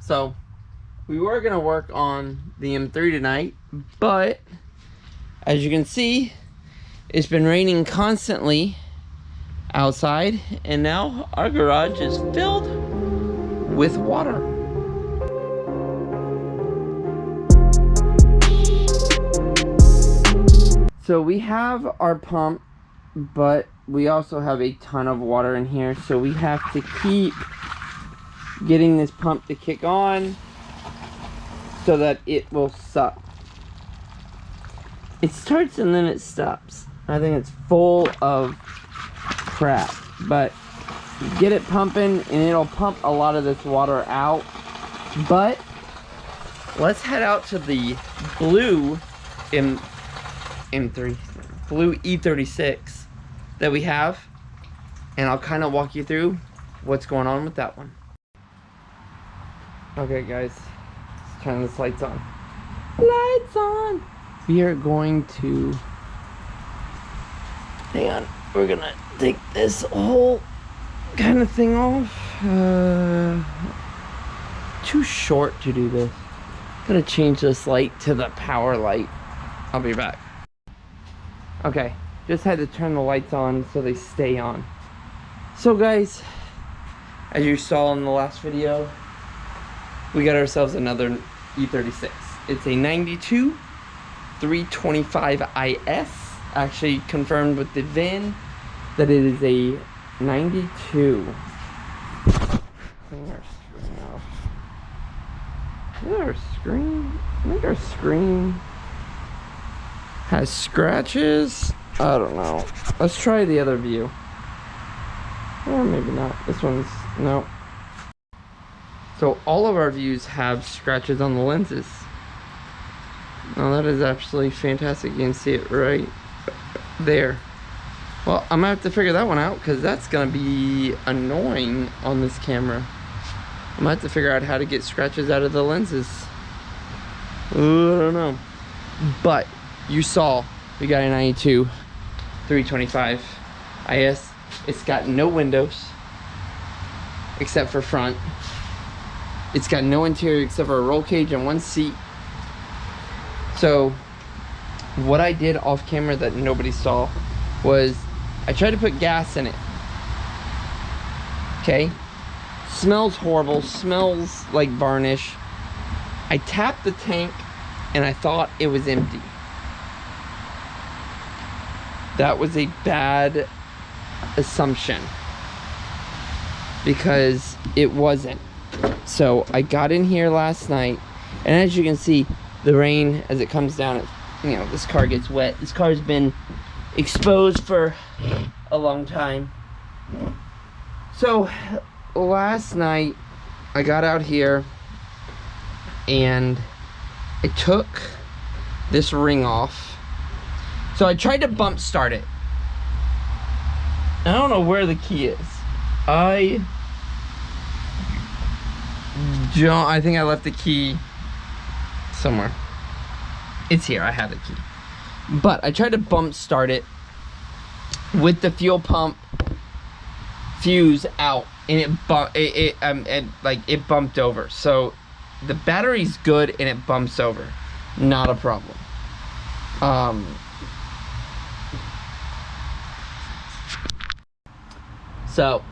So we were gonna work on the M3 tonight, but as you can see, it's been raining constantly outside, and now our garage is filled with water. So we have our pump, but we also have a ton of water in here, so we have to keep getting this pump to kick on so that it will suck. It starts and then it stops. I think it's full of crap, but get it pumping and it'll pump a lot of this water out. But let's head out to the Blue Blue E36 that we have, and I'll kind of walk you through what's going on with that one. Okay guys, let's turn this lights on. Lights on! We are going to, hang on, we're gonna take this whole kind of thing off. Too short to do this. Gonna change this light to the power light. I'll be back. Okay, just had to turn the lights on so they stay on. So guys, as you saw in the last video, we got ourselves another E36. It's a 92 325 IS. Actually confirmed with the VIN that it is a 92. Our screen, I think our screen has scratches. I don't know. Let's try the other view. Or maybe not. This one's, no. So all of our views have scratches on the lenses. Oh, that is absolutely fantastic. You can see it right there. Well, I'm gonna have to figure that one out because that's gonna be annoying on this camera. I'm gonna have to figure out how to get scratches out of the lenses. Ooh, I don't know. But you saw we got a 92 325 IS. It's got no windows except for front. It's got no interior except for a roll cage and one seat. So what I did off camera that nobody saw was I tried to put gas in it. Okay, smells horrible, smells like varnish. I tapped the tank and I thought it was empty. That was a bad assumption because it wasn't. So I got in here last night, and as you can see, the rain as it comes down, you know, this car gets wet. This car's been exposed for a long time. So last night I got out here and I took this ring off. So I tried to bump start it. I don't know where the key is. I think I left the key somewhere. It's here, I have the key. But I tried to bump start it with the fuel pump fuse out, and it bumped over. So the battery's good and it bumps over, not a problem. So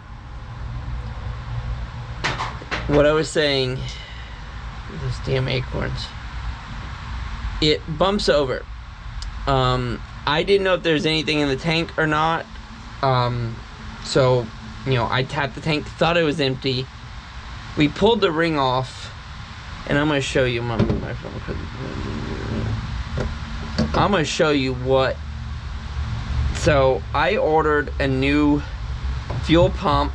what I was saying, those damn acorns, it bumps over. I didn't know if there's anything in the tank or not. So, you know, I tapped the tank, thought it was empty. We pulled the ring off, and I'm gonna show you. I'm gonna move my phone. I'm gonna show you what. So I ordered a new fuel pump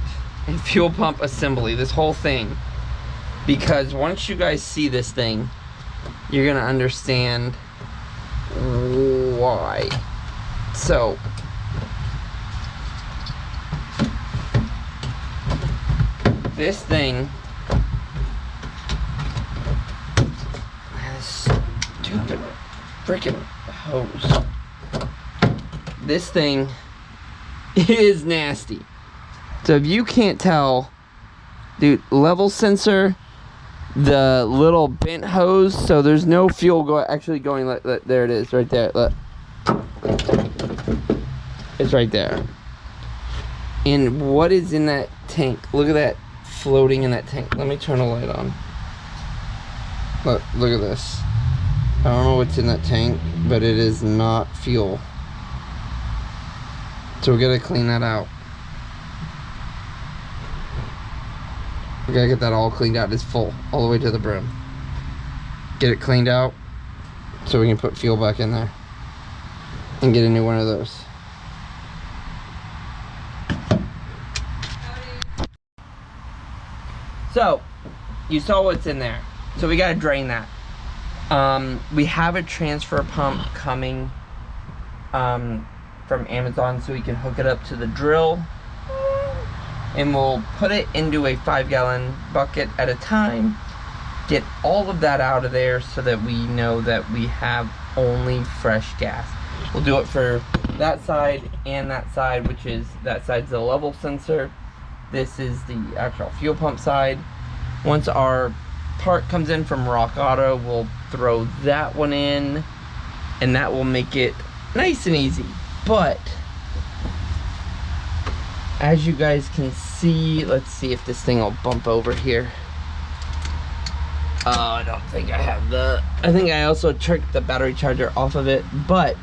and fuel pump assembly, this whole thing, because once you guys see this thing, you're gonna understand why. So this thing has stupid freaking hose. This thing is nasty. So if you can't tell, dude, level sensor, the little bent hose, so there's no fuel actually going. There it is, right there. Look. It's right there. And what is in that tank? Look at that floating in that tank. Let me turn a light on. Look at this. I don't know what's in that tank, but it is not fuel. So we gotta clean that out. We gotta get that all cleaned out. It's full all the way to the brim. Get it cleaned out so we can put fuel back in there and get a new one of those. So you saw what's in there, so we gotta drain that. We have a transfer pump coming from Amazon, so we can hook it up to the drill, and we'll put it into a 5-gallon bucket at a time, get all of that out of there so that we know that we have only fresh gas. We'll do it for that side and that side, which is, that side's the level sensor, this is the actual fuel pump side. Once our part comes in from Rock Auto, we'll throw that one in, and that will make it nice and easy. But as you guys can see, let's see if this thing will bump over here. I don't think I have I think I also took the battery charger off of it. But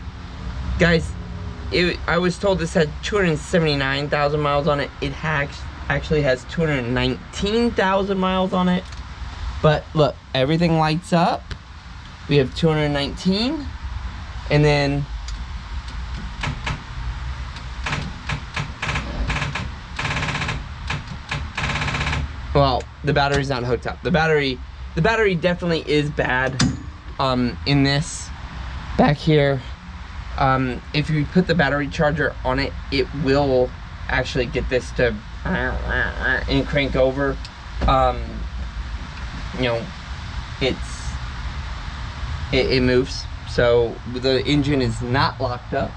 guys, I was told this had 279,000 miles on it. It actually has 219,000 miles on it. But look, everything lights up. We have 219, and then well, the battery's not hooked up. The battery definitely is bad in this back here. If you put the battery charger on it, it will actually get this to and crank over. You know, it moves, so the engine is not locked up.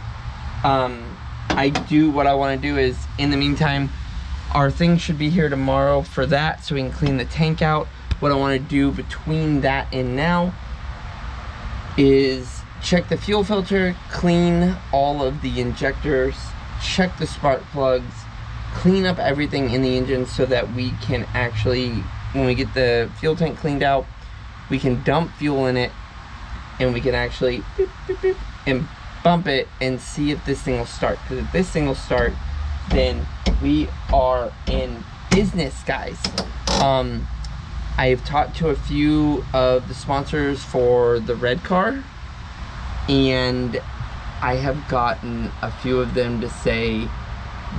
What I want to do is, in the meantime, our thing should be here tomorrow for that, so we can clean the tank out. What I want to do between that and now is check the fuel filter, clean all of the injectors, check the spark plugs, clean up everything in the engine so that we can actually, when we get the fuel tank cleaned out, we can dump fuel in it, and we can actually beep, beep, beep, and bump it and see if this thing will start. Because if this thing will start, then we are in business, guys. I have talked to a few of the sponsors for the red car, and I have gotten a few of them to say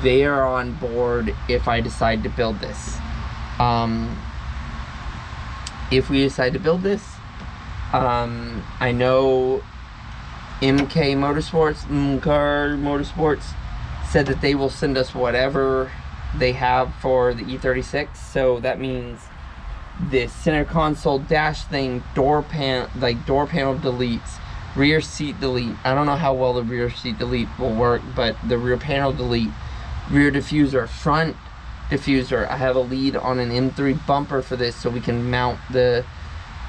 they are on board if I decide to build this. If we decide to build this, I know MK Motorsports said that they will send us whatever they have for the E36. So that means this center console dash thing, door panel deletes, rear seat delete. I don't know how well the rear seat delete will work, but the rear panel delete, rear diffuser, front diffuser. I have a lead on an M3 bumper for this, so we can mount the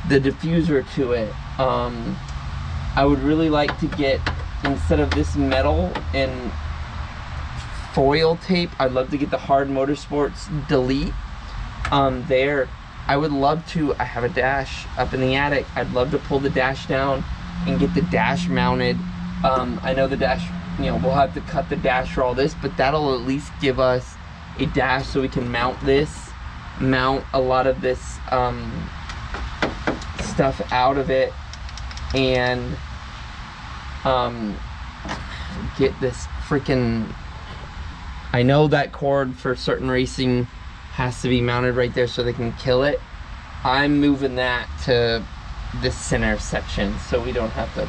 diffuser to it. I would really like to get, instead of this metal and foil tape, I'd love to get the Hard Motorsports delete there. I would love to, I have a dash up in the attic, I'd love to pull the dash down and get the dash mounted. I know the dash, you know, we'll have to cut the dash for all this, but that'll at least give us a dash so we can mount this, mount a lot of this stuff out of it, and get this freaking, I know that cord for certain racing has to be mounted right there so they can kill it. I'm moving that to this center section so we don't have to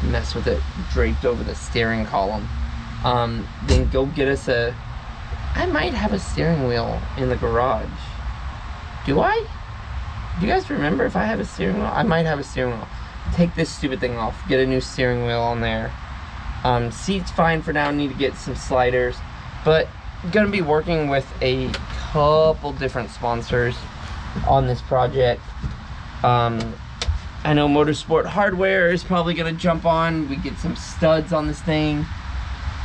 mess with it draped over the steering column. Then go get us I might have a steering wheel in the garage. Do I? Do you guys remember if I have a steering wheel? I might have a steering wheel. Take this stupid thing off, get a new steering wheel on there. Seat's fine for now, need to get some sliders, but I'm gonna be working with a couple different sponsors on this project. I know Motorsport Hardware is probably gonna jump on. We get some studs on this thing,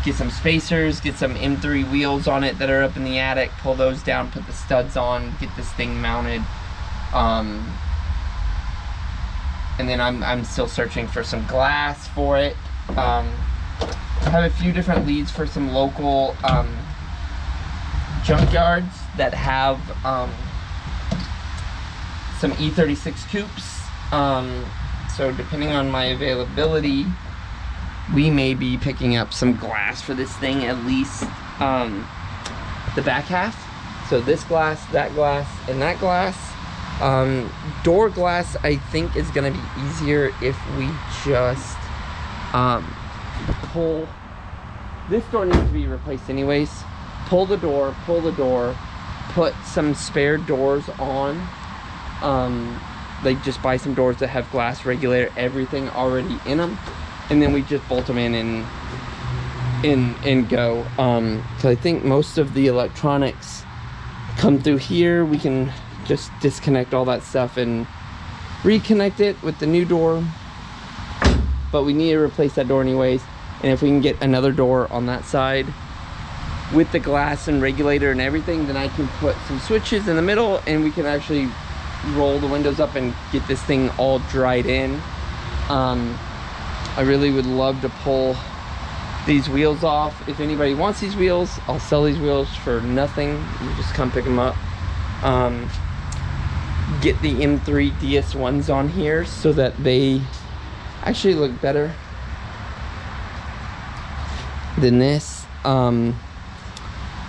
get some spacers, get some M3 wheels on it that are up in the attic, pull those down, put the studs on, get this thing mounted. And then I'm still searching for some glass for it. I have a few different leads for some local junkyards that have some E36 coupes. So depending on my availability, we may be picking up some glass for this thing, at least the back half. So this glass, that glass, and that glass. Door glass I think is gonna be easier if we just pull. This door needs to be replaced anyways. Pull the door, put some spare doors on. Like just buy some doors that have glass regulator, everything already in them, and then we just bolt them in and go. So I think most of the electronics come through here. We can just disconnect all that stuff and reconnect it with the new door, but we need to replace that door anyways. And if we can get another door on that side with the glass and regulator and everything, then I can put some switches in the middle and we can actually roll the windows up and get this thing all dried in. I really would love to pull these wheels off. If anybody wants these wheels, I'll sell these wheels for nothing. You just come pick them up. Get the M3 DS1s on here so that they actually look better than this.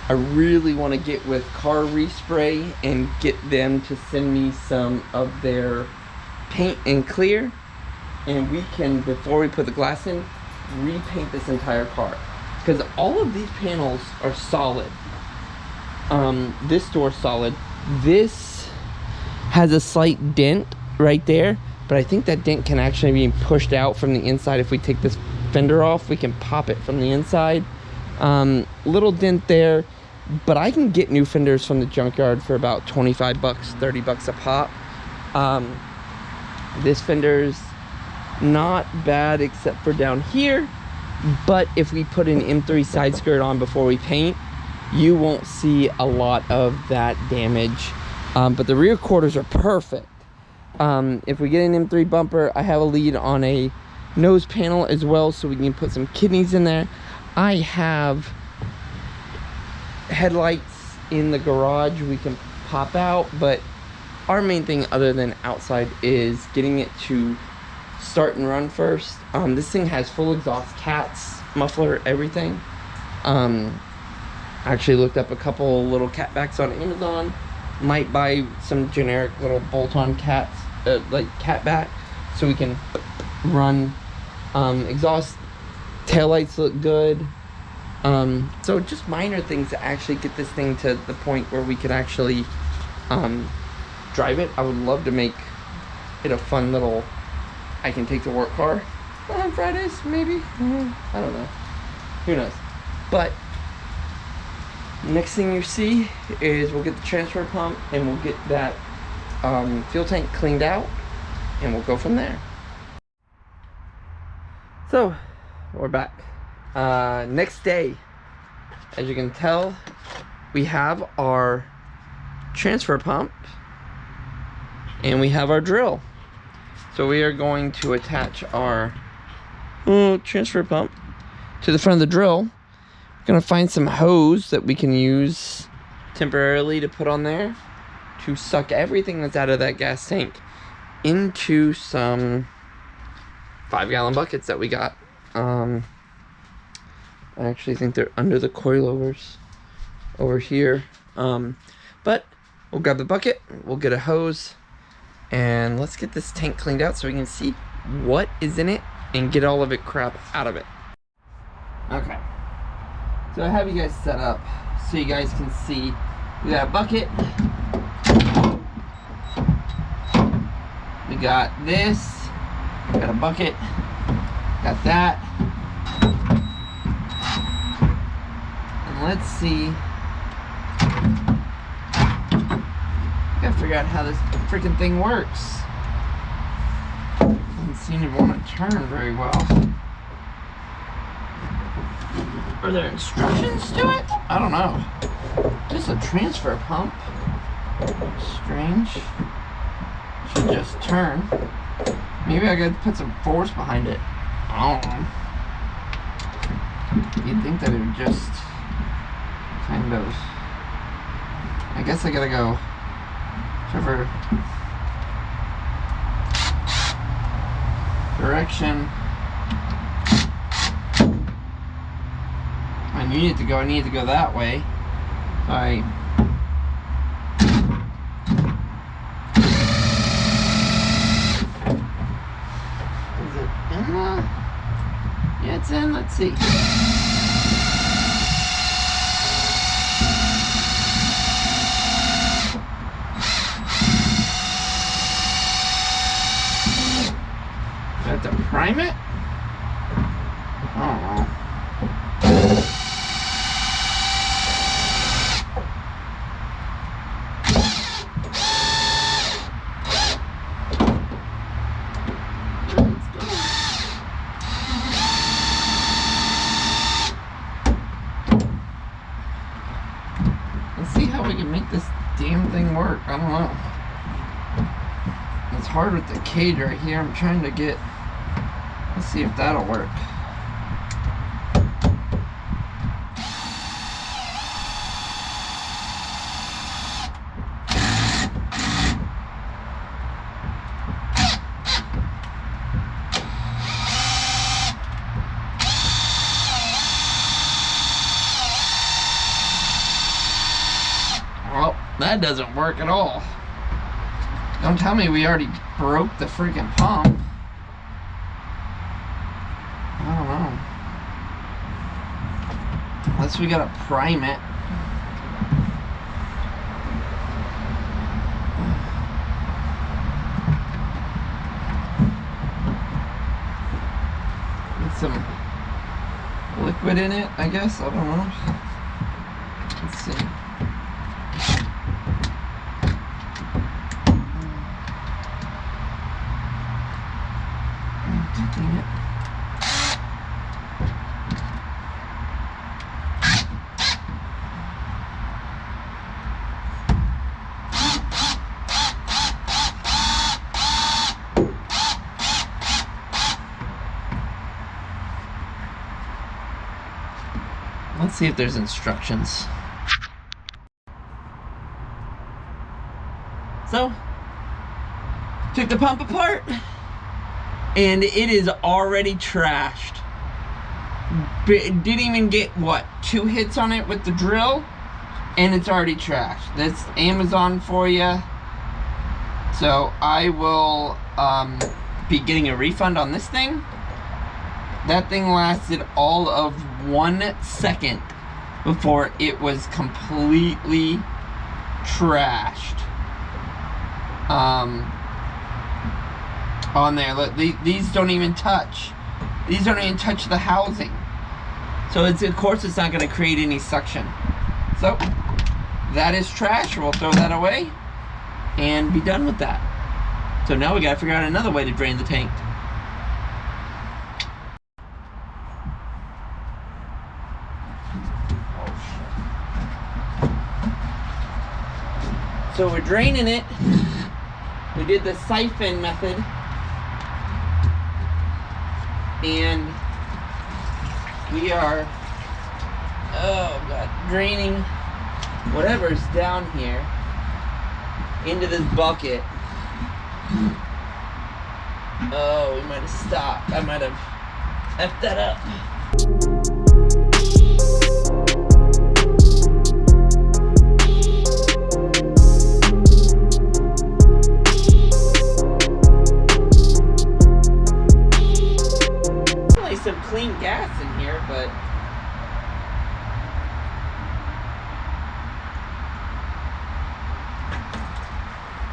I really want to get with Car Respray and get them to send me some of their paint and clear, and we can, before we put the glass in, repaint this entire car, because all of these panels are solid. This door's solid. This has a slight dent right there, but I think that dent can actually be pushed out from the inside. If we take this fender off, we can pop it from the inside. Little dent there, but I can get new fenders from the junkyard for about 25 bucks, 30 bucks a pop. This fender's not bad except for down here, but if we put an M3 side skirt on before we paint, you won't see a lot of that damage. But the rear quarters are perfect. If we get an M3 bumper, I have a lead on a nose panel as well, so we can put some kidneys in there. I have headlights in the garage we can pop out, but our main thing other than outside is getting it to start and run first. This thing has full exhaust, cats, muffler, everything. I actually looked up a couple little catbacks on Amazon. Might buy some generic little bolt-on cats, like catback, so we can run exhaust. Taillights look good. So just minor things to actually get this thing to the point where we could actually drive it. I would love to make it a fun little, I can take to work car on Fridays, maybe. I don't know. Who knows? But next thing you see is we'll get the transfer pump and we'll get that fuel tank cleaned out and we'll go from there. So we're back. Next day, as you can tell, we have our transfer pump and we have our drill. So we are going to attach our transfer pump to the front of the drill. We're gonna find some hose that we can use temporarily to put on there to suck everything that's out of that gas tank into some 5-gallon buckets that we got. I actually think they're under the coilovers over here. But we'll grab the bucket, we'll get a hose, and let's get this tank cleaned out so we can see what is in it and get all of it crap out of it. Okay, so I have you guys set up so you guys can see. We got a bucket, we got this, we got a bucket, got that. And let's see. Got figure out how this freaking thing works. Doesn't seem to want to turn very well. Are there instructions to it? I don't know. Just a transfer pump. Strange. Should just turn. Maybe I gotta put some force behind it. I don't know. You'd think that it would just kind of... I guess I gotta go whichever direction I need it to go. I need it to go that way. Alright. Is it in the... Yeah, it's in. Let's see. Do I have to prime it? I don't know. Let's see how we can make this damn thing work. I don't know. It's hard with the cage right here. I'm trying to get... Let's see if that'll work. Well, that doesn't work at all. Don't tell me we already broke the freaking pump. I don't know. Unless we gotta prime it. Get some liquid in it, I guess. I don't know. Let's see. Dang it. Let's see if there's instructions. So, took the pump apart, and it is already trashed. It didn't even get, what, 2 hits on it with the drill, and it's already trashed. That's Amazon for you. So I will be getting a refund on this thing. That thing lasted all of 1 second before it was completely trashed. On there, look, these don't even touch. These don't even touch the housing. So it's, of course it's not going to create any suction. So that is trash. We'll throw that away and be done with that. So now we got to figure out another way to drain the tank. So we're draining it. We did the siphon method. And we are, oh God, draining whatever's down here into this bucket. Oh, we might have stopped. I might have effed that up. Some clean gas in here, but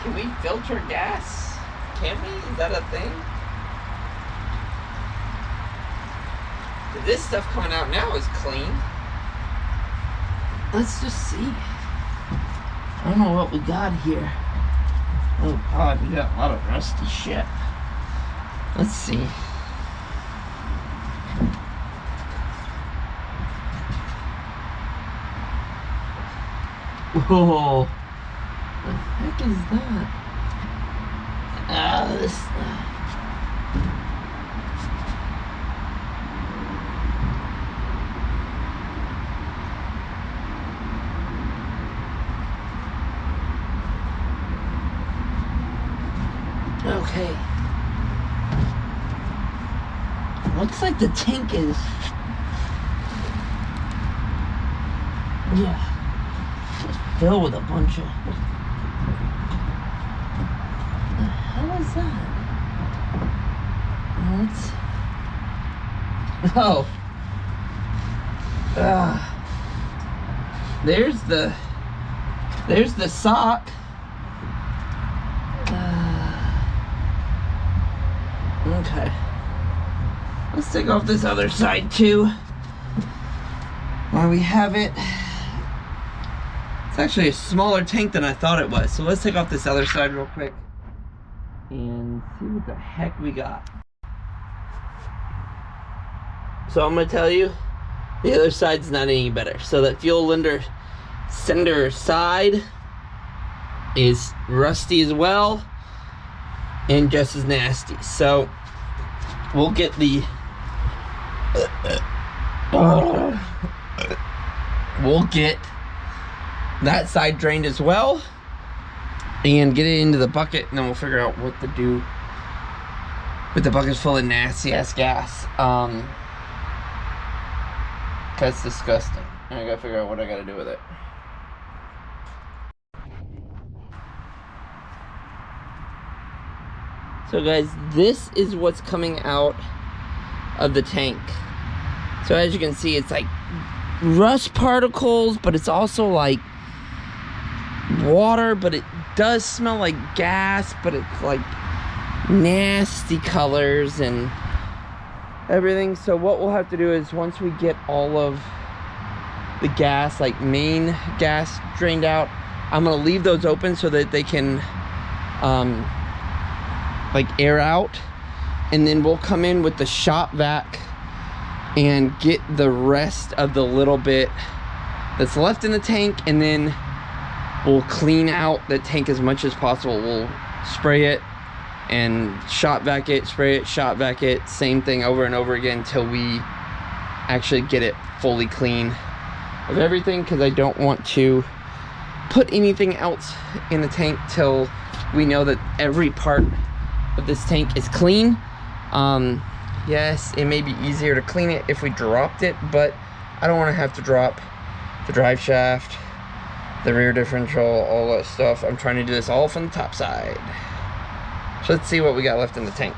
can we filter gas? Can we? Is that a thing? This stuff coming out now is clean. Let's just see. I don't know what we got here. Oh god, we got a lot of rusty shit. Let's see. Whoa. The heck is that? This. Okay. Looks like the tank is. Yeah. Filled with a bunch of. What the hell is that? What? Oh. There's the sock. Okay. Let's take off this other side too. While we have it. It's actually a smaller tank than I thought it was. So let's take off this other side real quick and see what the heck we got. So I'm gonna tell you, the other side's not any better. So that fuel sender side is rusty as well and just as nasty. So we'll get the we'll get that side drained as well and get it into the bucket, and then we'll figure out what to do with the buckets full of nasty ass gas. Cause it's disgusting, and I gotta figure out what I gotta do with it. So guys, this is what's coming out of the tank. So as you can see, it's like rust particles, but it's also like water, but it does smell like gas, but it's like nasty colors and everything. So what we'll have to do is, once we get all of the gas, like main gas, drained out, I'm gonna leave those open so that they can like air out, and then we'll come in with the shop vac and get the rest of the little bit that's left in the tank, and then we'll clean out the tank as much as possible. We'll spray it and shop vac it, spray it, shop vac it, same thing over and over again until we actually get it fully clean of everything, because I don't want to put anything else in the tank till we know that every part of this tank is clean. Yes, it may be easier to clean it if we dropped it, but I don't want to have to drop the drive shaft, the rear differential, all that stuff. I'm trying to do this all from the top side. So let's see what we got left in the tank.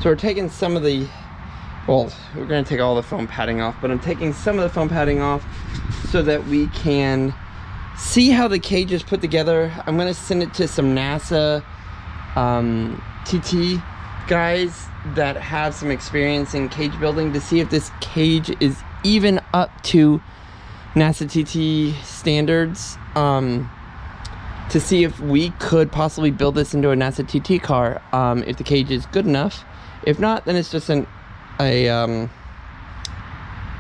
So we're taking some of the, well, we're going to take all the foam padding off, but I'm taking some of the foam padding off so that we can see how the cage is put together. I'm going to send it to some NASA TT guys that have some experience in cage building to see if this cage is even up to NASA TT standards, to see if we could possibly build this into a NASA TT car, if the cage is good enough. If not, then it's just a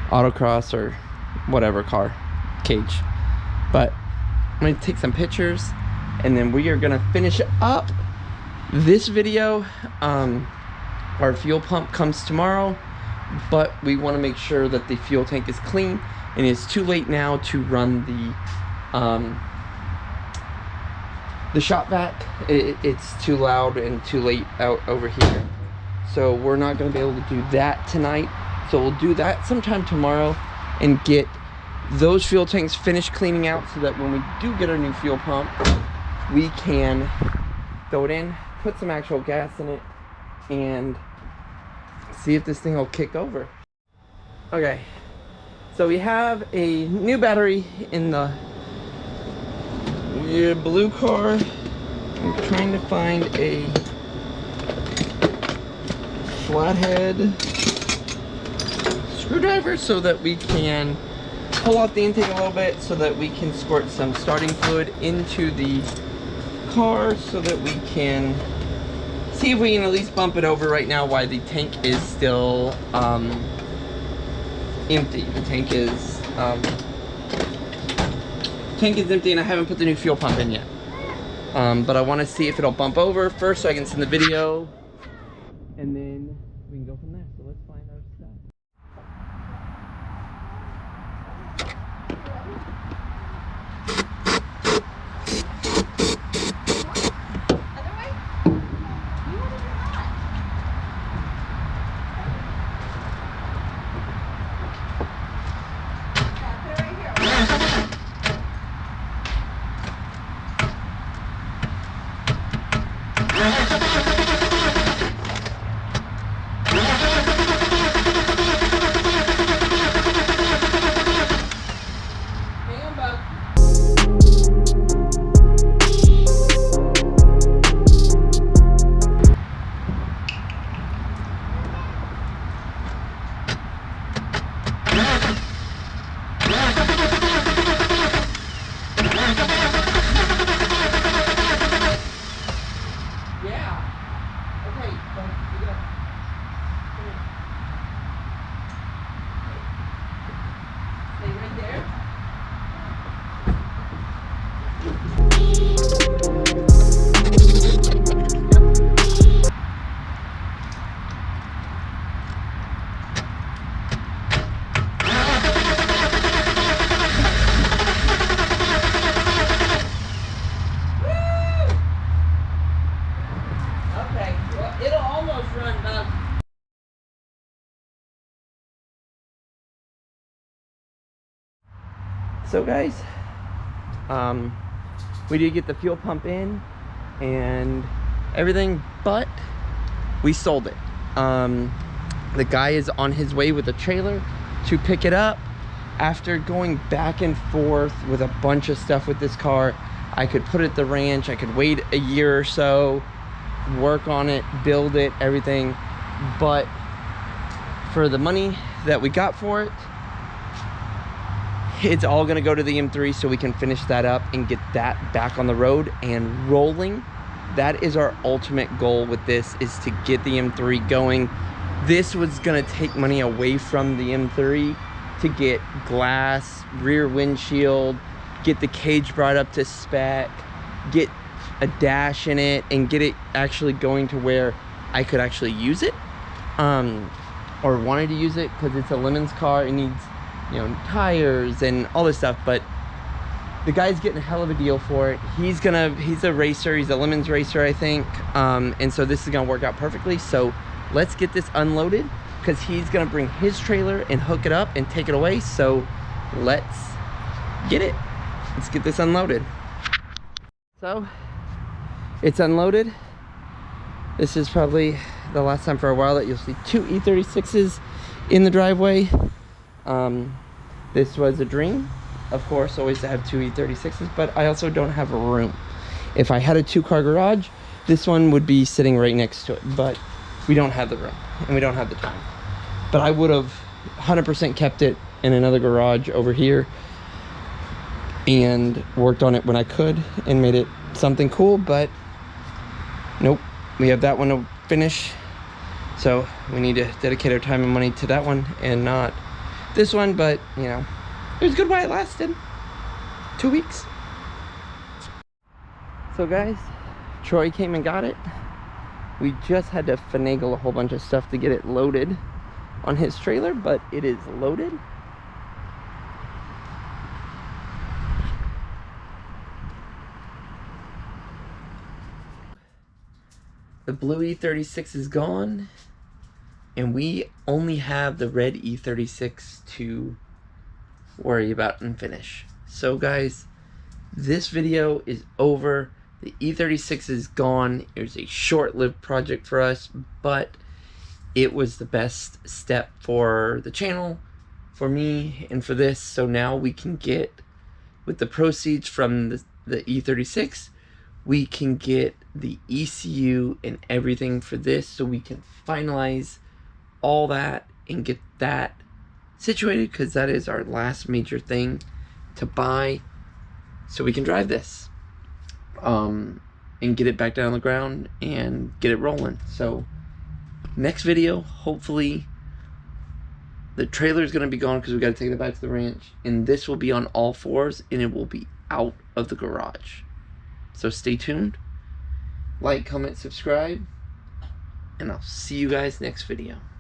autocross or whatever car cage. But I'm gonna take some pictures, and then we are gonna finish up this video. Our fuel pump comes tomorrow, but we want to make sure that the fuel tank is clean, and it's too late now to run the shop vac. It's too loud and too late out over here, so we're not going to be able to do that tonight. So we'll do that sometime tomorrow and get those fuel tanks finished cleaning out, so that when we do get our new fuel pump, we can throw it in, put some actual gas in it, and see if this thing will kick over. Okay, so we have a new battery in the blue car. I'm trying to find a flathead screwdriver so that we can pull off the intake a little bit so that we can squirt some starting fluid into the car so that we can see if we can at least bump it over right now while the tank is still empty. The tank is empty and I haven't put the new fuel pump in yet. But I want to see if it'll bump over first so I can send the video, and then we can go from there. So let's find our stuff. So guys, we did get the fuel pump in and everything, but we sold it. The guy is on his way with a trailer to pick it up. After going back and forth with a bunch of stuff with this car, I could put it at the ranch, I could wait a year or so, work on it, build it, everything. But for the money that we got for it, it's all gonna go to the M3 so we can finish that up and get that back on the road and rolling. That is our ultimate goal with this, is to get the M3 going. This was gonna take money away from the M3 to get glass, rear windshield, get the cage brought up to spec, get a dash in it, and get it actually going to where I could actually use it, or wanted to use it, because it's a Lemon's car. It needs, you know, tires and all this stuff, but the guy's getting a hell of a deal for it. He's a racer, he's a Lemons racer, I think, and so this is gonna work out perfectly. So let's get this unloaded, because he's gonna bring his trailer and hook it up and take it away. So let's get it. Let's get this unloaded. So it's unloaded. This is probably the last time for a while that you'll see two E36s in the driveway. This was a dream, of course, always to have two E36s, but I also don't have a room. If I had a two-car garage, this one would be sitting right next to it, but we don't have the room and we don't have the time. But I would have 100% kept it in another garage over here and worked on it when I could and made it something cool, but nope, we have that one to finish. So we need to dedicate our time and money to that one and not this one. But you know, it was good while it lasted. 2 weeks. So guys, Troy came and got it. We just had to finagle a whole bunch of stuff to get it loaded on his trailer, but it is loaded. The blue E36 is gone, and we only have the red E36 to worry about and finish. So guys, this video is over. The E36 is gone. It was a short-lived project for us, but it was the best step for the channel, for me, and for this. So now we can get, with the proceeds from the E36, we can get the ECU and everything for this, so we can finalize all that and get that situated, because that is our last major thing to buy so we can drive this and get it back down on the ground and get it rolling. So next video, hopefully the trailer is going to be gone because we got to take it back to the ranch, and this will be on all fours and it will be out of the garage. So stay tuned, like, comment, subscribe, and I'll see you guys next video.